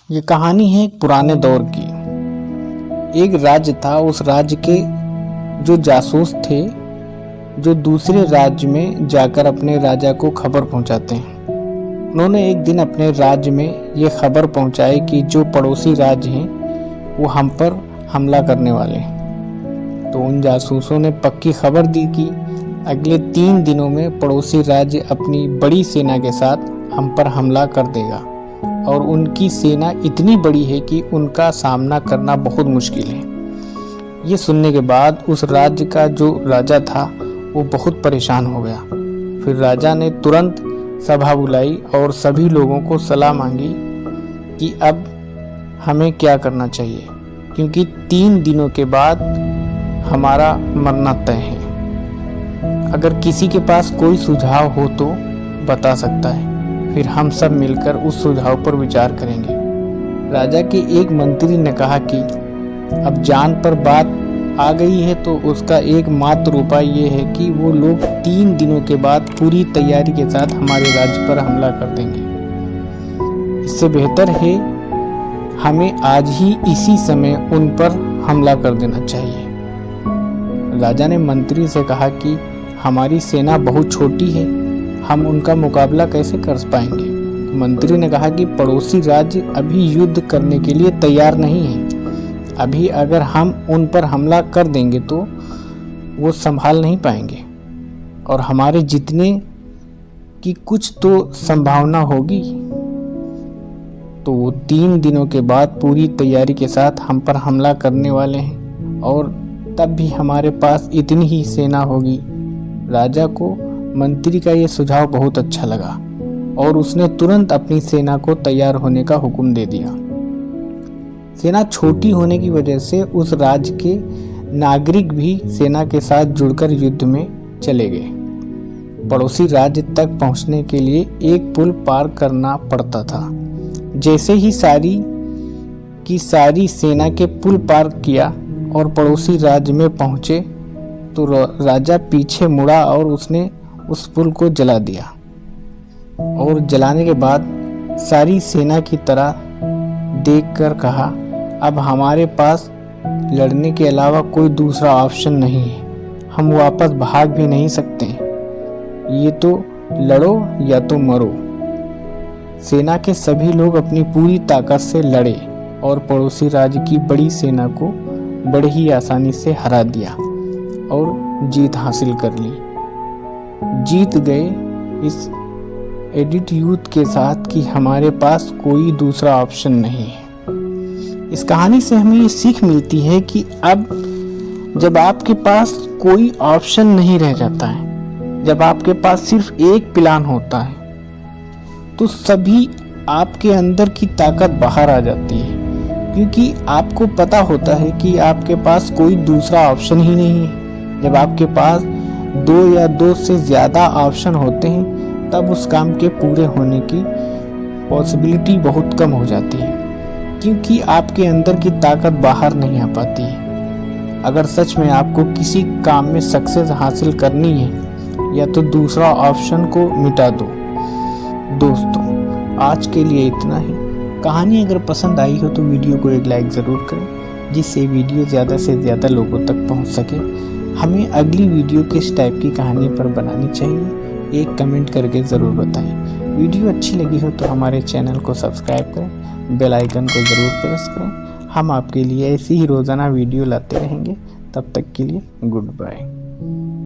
ये कहानी है एक पुराने दौर की। एक राज्य था, उस राज्य के जो जासूस थे, जो दूसरे राज्य में जाकर अपने राजा को खबर पहुंचाते हैं। उन्होंने एक दिन अपने राज्य में ये खबर पहुंचाई कि जो पड़ोसी राज्य हैं वो हम पर हमला करने वाले हैं। तो उन जासूसों ने पक्की खबर दी कि अगले 3 दिनों में पड़ोसी राज्य अपनी बड़ी सेना के साथ हम पर हमला कर देगा और उनकी सेना इतनी बड़ी है कि उनका सामना करना बहुत मुश्किल है। ये सुनने के बाद उस राज्य का जो राजा था वो बहुत परेशान हो गया। फिर राजा ने तुरंत सभा बुलाई और सभी लोगों को सलाह मांगी कि अब हमें क्या करना चाहिए, क्योंकि 3 दिनों के बाद हमारा मरना तय है। अगर किसी के पास कोई सुझाव हो तो बता सकता है, फिर हम सब मिलकर उस सुझाव पर विचार करेंगे। राजा के एक मंत्री ने कहा कि अब जान पर बात आ गई है तो उसका एकमात्र उपाय ये है कि वो लोग 3 दिनों के बाद पूरी तैयारी के साथ हमारे राज्य पर हमला कर देंगे। इससे बेहतर है हमें आज ही इसी समय उन पर हमला कर देना चाहिए। राजा ने मंत्री से कहा कि हमारी सेना बहुत छोटी है, हम उनका मुकाबला कैसे कर पाएंगे। मंत्री ने कहा कि पड़ोसी राज्य अभी युद्ध करने के लिए तैयार नहीं है। अभी अगर हम उन पर हमला कर देंगे तो वो संभाल नहीं पाएंगे और हमारे जीतने की कुछ तो संभावना होगी। तो वो 3 दिनों के बाद पूरी तैयारी के साथ हम पर हमला करने वाले हैं और तब भी हमारे पास इतनी ही सेना होगी। राजा को मंत्री का ये सुझाव बहुत अच्छा लगा और उसने तुरंत अपनी सेना को तैयार होने का हुक्म दे दिया। सेना छोटी होने की वजह से उस राज्य के नागरिक भी सेना के साथ जुड़कर युद्ध में चले गए। पड़ोसी राज्य तक पहुंचने के लिए एक पुल पार करना पड़ता था। जैसे ही सारी की सारी सेना के पुल पार किया और पड़ोसी राज्य में पहुंचे तो राजा पीछे मुड़ा और उसने उस पुल को जला दिया और जलाने के बाद सारी सेना की तरह देखकर कहा, अब हमारे पास लड़ने के अलावा कोई दूसरा ऑप्शन नहीं है। हम वापस भाग भी नहीं सकते। ये तो लड़ो या तो मरो। सेना के सभी लोग अपनी पूरी ताकत से लड़े और पड़ोसी राज्य की बड़ी सेना को बड़े ही आसानी से हरा दिया और जीत हासिल कर ली। जीत गए इस एटीट्यूड के साथ कि हमारे पास कोई दूसरा ऑप्शन नहीं है। इस कहानी से हमें ये सीख मिलती है कि अब जब आपके पास कोई ऑप्शन नहीं रह जाता है, जब आपके पास सिर्फ एक प्लान होता है, तो सभी आपके अंदर की ताकत बाहर आ जाती है, क्योंकि आपको पता होता है कि आपके पास कोई दूसरा ऑप्शन ही नहीं है। जब आपके पास 2 या 2 से ज़्यादा ऑप्शन होते हैं तब उस काम के पूरे होने की पॉसिबिलिटी बहुत कम हो जाती है, क्योंकि आपके अंदर की ताकत बाहर नहीं आ पाती है। अगर सच में आपको किसी काम में सक्सेस हासिल करनी है या तो दूसरा ऑप्शन को मिटा दो। दोस्तों, आज के लिए इतना ही। कहानी अगर पसंद आई हो तो वीडियो को एक लाइक ज़रूर करें, जिससे वीडियो ज़्यादा से ज़्यादा लोगों तक पहुंच सके। हमें अगली वीडियो किस टाइप की कहानी पर बनानी चाहिए, एक कमेंट करके ज़रूर बताएं। वीडियो अच्छी लगी हो तो हमारे चैनल को सब्सक्राइब करें, बेल आइकन को ज़रूर प्रेस करें। हम आपके लिए ऐसी ही रोज़ाना वीडियो लाते रहेंगे। तब तक के लिए गुड बाय।